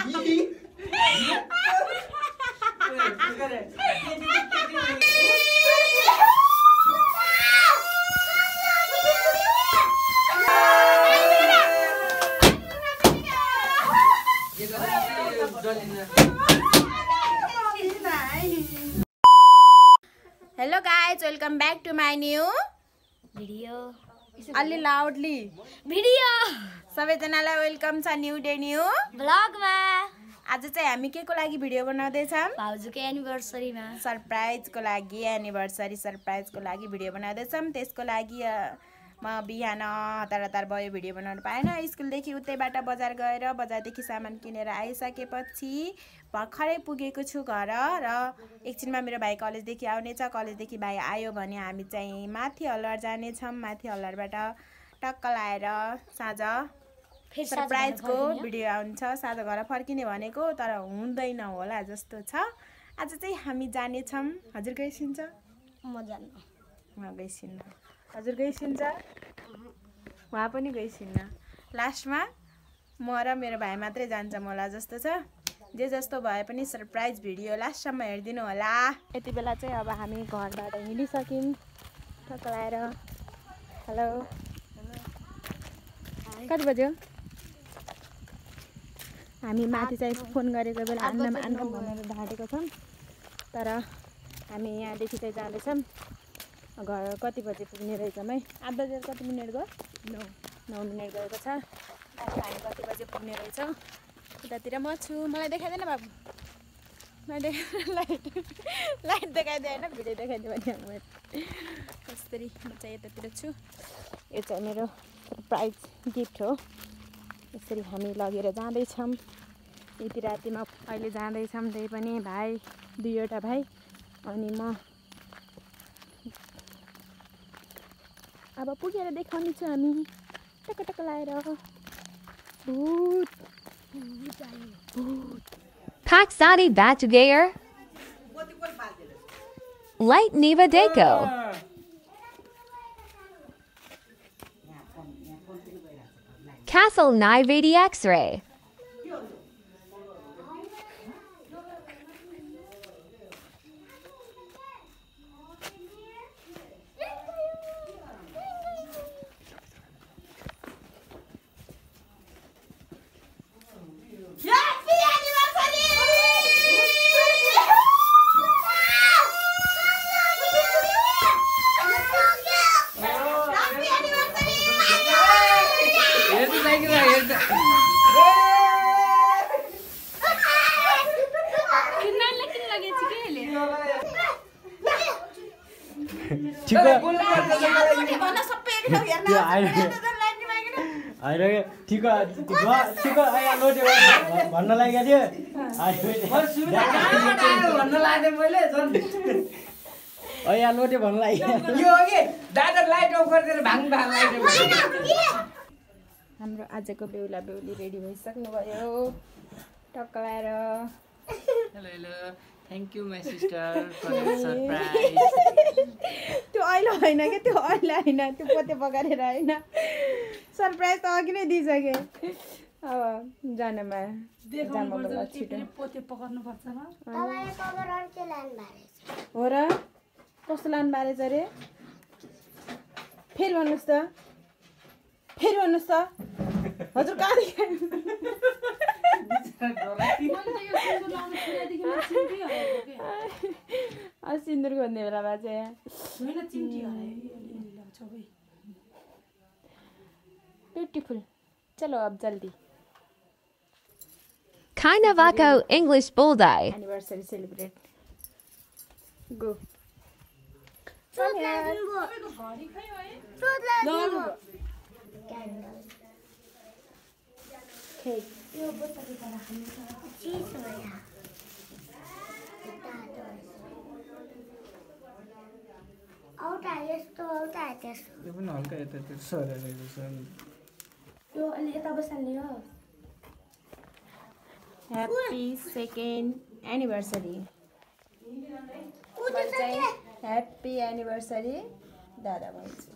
Hello guys, welcome back to my new video. अलि loudly video सबैजनालाई welcome छ new day new ब्लगमा। आज चाहिँ हामी के को लागि भिडियो बनाउँदै छौं? भाउजूको एनिभर्सरीमा सरप्राइजको लागि एनिभर्सरी सरप्राइजको लागि भिडियो बनाउँदै छौं। त्यसको लागि म बिहान हतार भयो भिडियो बनाउन पाएन। स्कुलदेखि उतैबाट बजार गएर बजारदेखि सामान किनेर आइसकेपछि भर्खरै पुगेको छु घर र एकछिनमा मेरो भाइ कलेजदेखि आउनेछ। कलेजदेखि भाइ आयो भने हामी चाहिँ माथि हल्लर जाने छौं। माथि हल्लरबाट टक्क लाएर साँझ सरप्राइजको भिडियो आउँछ। साँझ घर फर्किने भनेको तर हुँदैन होला जस्तो छ। आज चाहिँ हामी जाने छौं। हजुर गइसिन्छ? म जान्न। म गइसिन्न। हजुर गइसिन्छ? उहाँ पनि गइसिन्न। लास्टमा म र मेरो भाइ मात्रै जान्छ होला जस्तो छ। जे जस्तो भए पनि सरप्राइज भिडियो लास्टसम्म हेरिदिनु होला। यति बेला चाहिँ अब हामी घरबाट हिँडिसक्यौँ टक्क लाएर। हेलो कति बज्यो? हामी माथि चाहिँ फोन गरेको बेला आन्दाम भनेर ढाँटेको छौँ। तर हामी यहाँदेखि चाहिँ जाँदैछौँ। घर कति बजे पुग्ने रहेछौँ है? 8 बजेर कति मिनट गयो? 9 मिनट गएको छ। हामी कति बजे पुग्ने रहेछौँ? उतातिर म छु। मलाई देखाइदिएन बाबु? मलाई देखाइ लाइट देखाइदियो होइन? भिडियो देखाइदियो भने कसरी म चाहिँ यतातिर छु। यो चाहिँ मेरो सरप्राइज गिफ्ट हो। यसरी हामी लगेर जाँदैछौँ। यति रातिमा अहिले जाँदैछौँ। त्यही पनि भाइ, दुईवटा भाइ अनि म। अब पुगेर देखाउने छु हामी टक्क टक्क लाएर। Paksadi Batugayar Light Neva Deco Castle Nivadi X-Ray भन्न लागेको थियो यहाँ लोटे भन्नु हाम्रो आजको बेहुला बेहुली रेडी भइसक्नु भयो टक्क लाएर। Hello thank you my sister for the surprise. त्यो अहिले होइन कि त्यो अहिले होइन, त्यो पोते पकाएर होइन। सरप्राइज त अघि नै दिइसकेँ। अब जानमा छिटो पोते पकाउनु पर्छ न। हो र? कस्तो लानु बारेछ अरे? फेरि भन्नुहोस् त, फेरि भन्नुहोस् त। हजुर कहाँदेखि? सिन्दुर खोज्ने बेलामा चाहिँ ब्युटिफुल। चलो अब जल्दी। Kainavako English Bulldai anniversary celebrate. Go Happy second anniversary. Happy anniversary दादा भन्छु।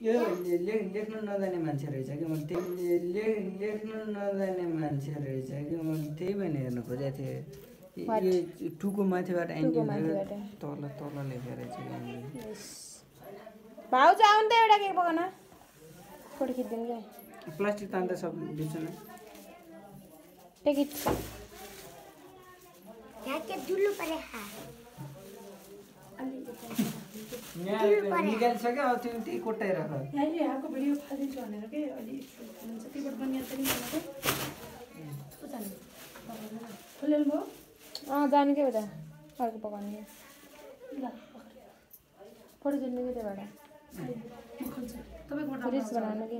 यो लेख्न नजाने मान्छे रहेछ कि मैले लेख्न नजाने मान्छे रहेछ कि मैले त्यही भने हेर्नु खोजेको थिएँ यो टुको माथिबाट तल तल लेखेर चाहिँ भाउ चाहिँ आउनु त एउटा केक पकाउन फोटो खिचिदिनु क्या प्लास्टिक तान्दा सब बिर्सनु टेक इट निकालिसक्यो अब तिमी त्यही कोट्याइराख यहाँको भिडियो फालिदिन्छु भनेर के अलि हुन्छ त्यहीबाट पनि यहाँ पनि खोलेल भयो जानु के हो त अर्को पकाउनु फोटो खिच्नु कि त्यहाँबाट रिल्स बनाउनु कि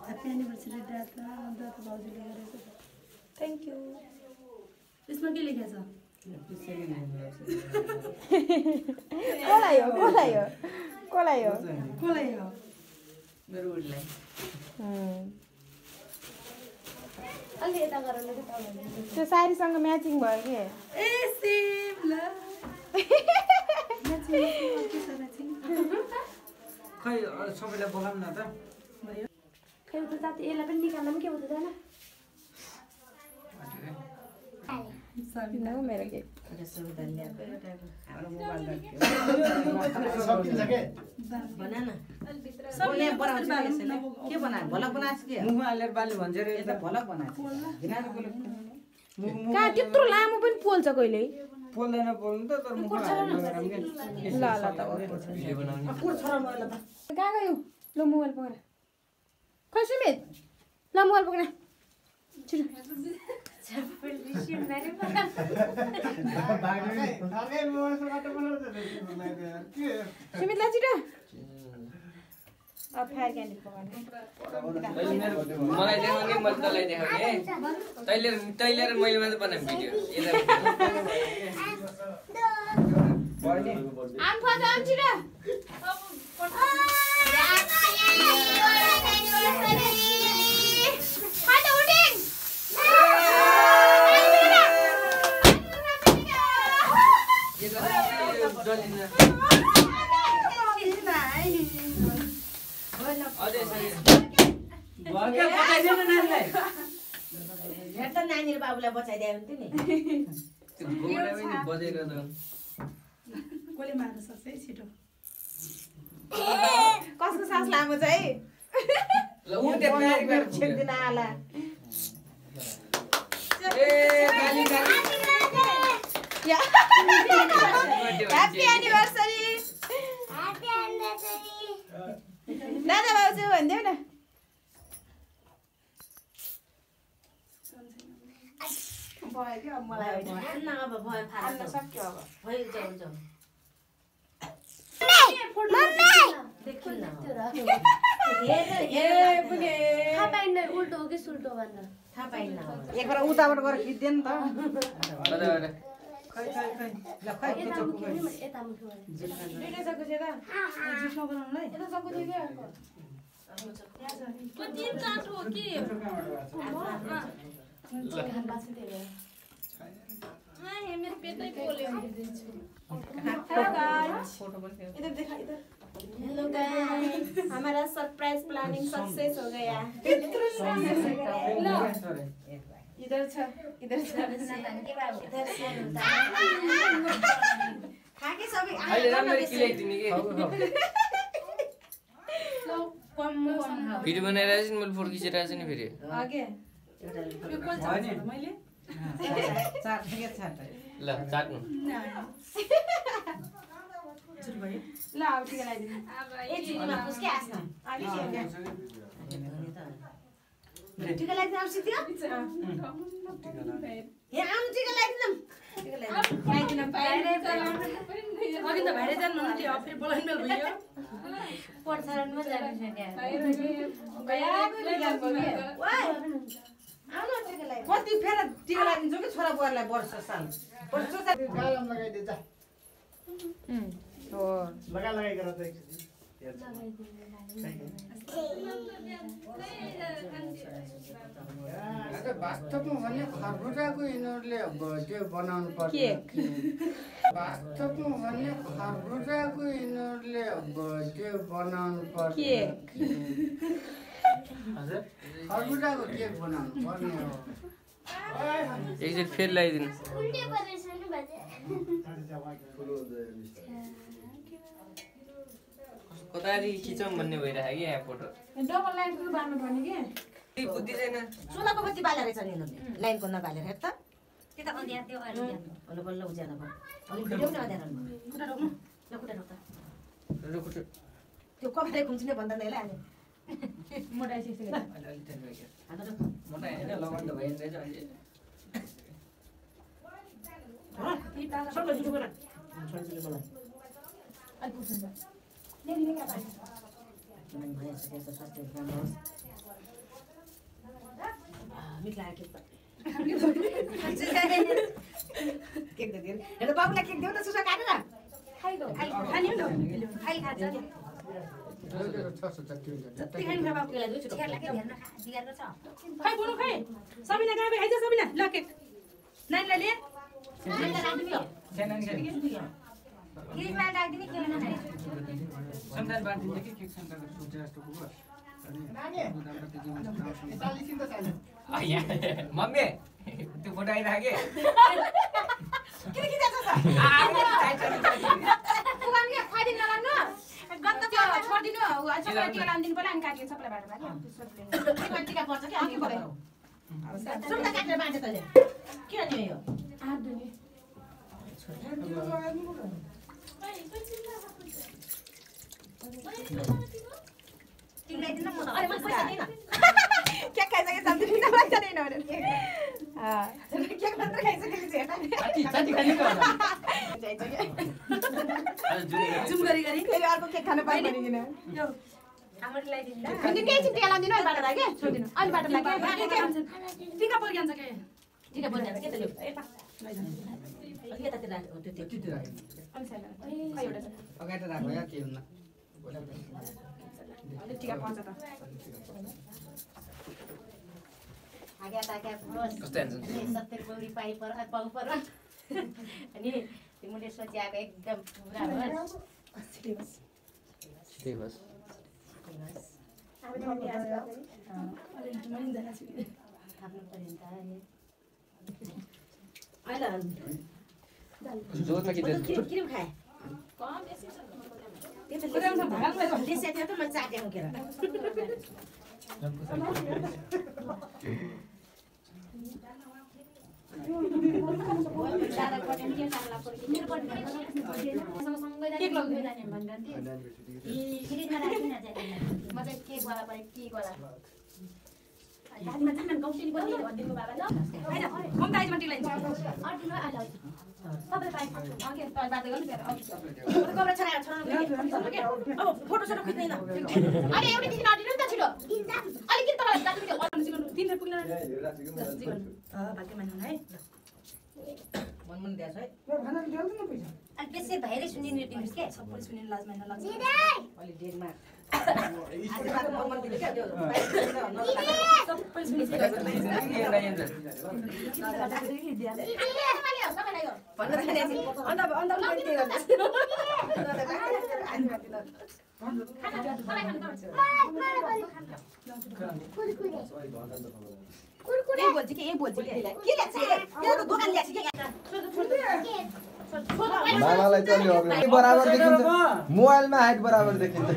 ह्याप्पी एनिभर्सरी दादा भाउजूले गरेको थ्याङ्क यू यसमा के लेखेको कसलाई हो कसलाई हो मेरो उडलाई अलि यता गर न त्यो साडीसँग म्याचिङ भयो कि ए सेम ल खै सबैलाई बोलाउँ न त खै त ताते यसलाई पनि निकाल्न पनि के हुँदैन न मेरो केक मुखमा हालेर बाल्ने भन्छ रे कहाँ त्यत्रो लामो पनि पोल्छ कहिले पोल्दैन पोल्नु त तर मुखमा हालेर ल ल त कहाँ गयो ल मोबाइल पक्रेर खै सुमित ल मोबाइल पक्रेर छिटो सुमितलाई छिटो अब फायर क्यान्डी पकाउनु मलाई देखाउने मैले तँलाई देखाउने तैँले र मैले मात्रै बनाएँ भिडियो आम खोज आम छिटो नानीले बाबुलाई बचाइदियो हुन्थ्यो नि कसले मार्न सक्छ है छिटो कसको सास लामो छ है छेक्दिन आला ह्याप्पी एनिभर्सरी दादा भाउजू भनिदेऊ न भयो क्या मलाई अब भयो फाल्न सक्यो अब भयो जाऊ जाऊ उल्टो हो कि सुल्टो भनेर थाहा पाइन्न एकबार उताबाट गएर खिच्दैन त खै खै खै ल खै यता मुख्यो दुईटै सक्यो छ त जुसमा बनाउनुलाई यता सक्यो थियो क्या हेलो गाइस हमारा सरप्राइज प्लानिंग सक्सेस हो गया इधर छ खाके सबै अहिले राम्ररी खिलाइदिने के भिडियो बनाइरहेको छु नि मैले फोटो खिचिरहेको छु नि फेरि आगे मैले ल चाट्नु ल अब टिका लगाइदिनु एकछिनमा उसकै आस्न टिका लगाइदिनु अब सिद्धि यहाँ आउनु टिका लगाइदिनु लगाइदिनु अघि त भाइले जानु हुन्थ्यो फेरि बोलाउनु भयो पढ्छारमा जानु कति फेर टिका लगाइदिन्छु कि छोरा बुहारीलाई वर्ष साल वास्तवमा भने खरबुजाको यिनीहरूले त्यो बनाउनु पर्छ वास्तवमा भने खरबुजाको यिनीहरूले त्यो बनाउनु पर्छ खरबुजाको केक बनाउनु पर्ने हो एकचोटि फेरि लगाइदिनु कतारी खिचौँ भन्ने भइरहेको कि यहाँ फोटो डबल लाइन पनि बाल्नु पर्ने के बुद्धि छैन सोनाको बत्ती बालेर रहेछ नि यिनीहरूले लाइनको नबालेर हेर त त्यता अँध्यार त्यो अहिले बल्ल उज्यालो भयो अलिक भिडियो पनि अँध्यार खुट्टा रोक्नु ल खुट्टा रोक्दा त्यो कपाले खुम्चिने भन्दा नै अहिले मोटाइसक्यो मोटा होइन लगाउनु त भइरहेछ अहिले बाबुलाई केक देऊ न सुसा काटेर खै बुनु खै सबिना गए खाइज सबिना ल केक नानीलाई ले सन्तान बाँधिन्छ कि केक सन्तान सोचे जस्तो पुग्यो मम्मी त्यो फोटो आइराखे एकदम मामालाई चल्यो बराबर देखिन्छ मोबाइलमा हाइट बराबर देखिन्छ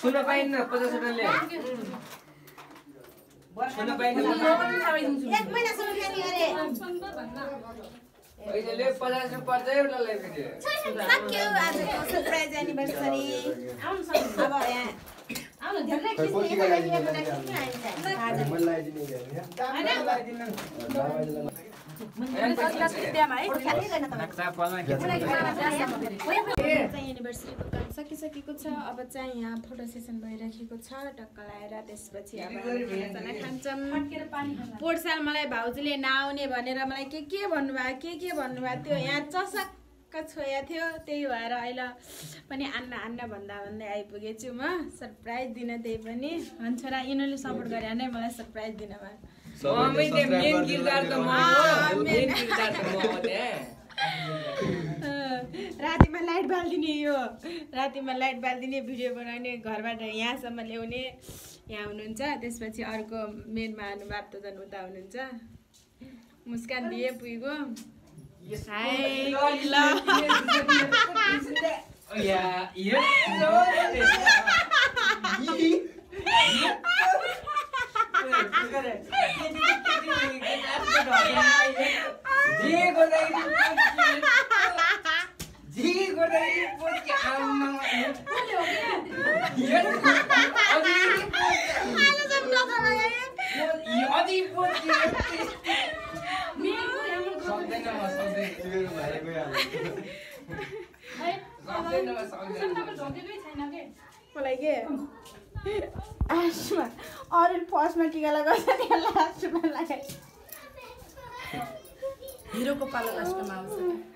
सुन पाइन्न 50 रुपियाँले सुन पाइन्न अहिले 50 रुपियाँ पर्छ एउटालाई फेरि सक्यो आजको सरप्राइज एनिभर्सरी अब यहाँ आउनु धेरै किसिमले एनिभर्सरीको काम सकिसकेको छ। अब चाहिँ यहाँ फोटो सेसन भइराखेको छ। टक्क लाएर त्यसपछि अब खाना खान्छौँ। पोहोरसाल मलाई भाउजूले नआउने भनेर मलाई के भन्नुभयो त्यो यहाँ चसक्क छोया थियो। त्यही भएर अहिले पनि आन्न भन्दै आइपुगेछु म सरप्राइज दिन। त्यही पनि छोरा यिनीहरूले सपोर्ट गरे नै मलाई सरप्राइज दिन भयो। रातिमा लाइट बालिदिने भिडियो बनाउने घरबाट यहाँसम्म ल्याउने यहाँ हुनुहुन्छ। त्यसपछि अर्को मेन महानुभाव त झन् उता हुनुहुन्छ। मुस्कान दिए पुगो मलाई के अरू फर्स्टमा टिका लगाउँछ नि लास्टमा लगाए हिरोको पालो लास्टमा आउँछ।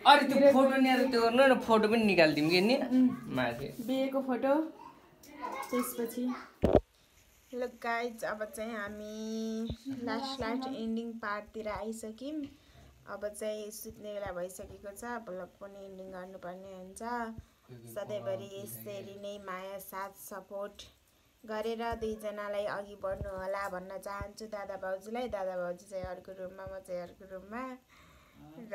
अरे त्यो फोटो नि त्यो गर्नु न फोटो पनि निकाल्दिउँ कि नि माथि बिहेको फोटो। त्यसपछि ल गाइज अब चाहिँ हामी लास्ट एन्डिङ पार्टतिर आइसक्यौँ। अब चाहिँ सुत्ने बेला भइसकेको छ। ब्लग पनि एन्डिङ गर्नुपर्ने हुन्छ। सधैँभरि यसरी नै माया साथ सपोर्ट गरेर दुईजनालाई अघि बढ्नु होला भन्न चाहन्छु। दादा भाउजूलाई। दादा भाउजू चाहिँ अर्को रुममा, म चाहिँ अर्को रुममा र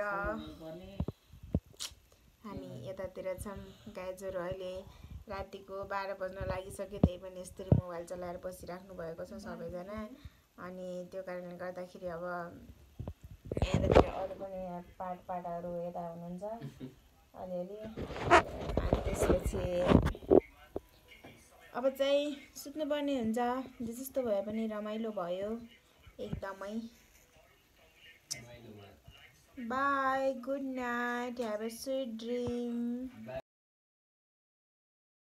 हामी यतातिर छौँ। गाइजहरू अहिले रातिको 12 बज्न लागिसक्यो। त्यही पनि यसरी मोबाइल चलाएर बसिराख्नु भएको छ सबैजना। अनि त्यो कारणले गर्दाखेरि अब यतातिर अरू पनि पाटहरू यता हुनुहुन्छ अलिअलि। अनि त्यसपछि अब चाहिँ सुत्नुपर्ने हुन्छ। जे जस्तो भए पनि रमाइलो भयो एकदमै। By, good night, have a sweet dream.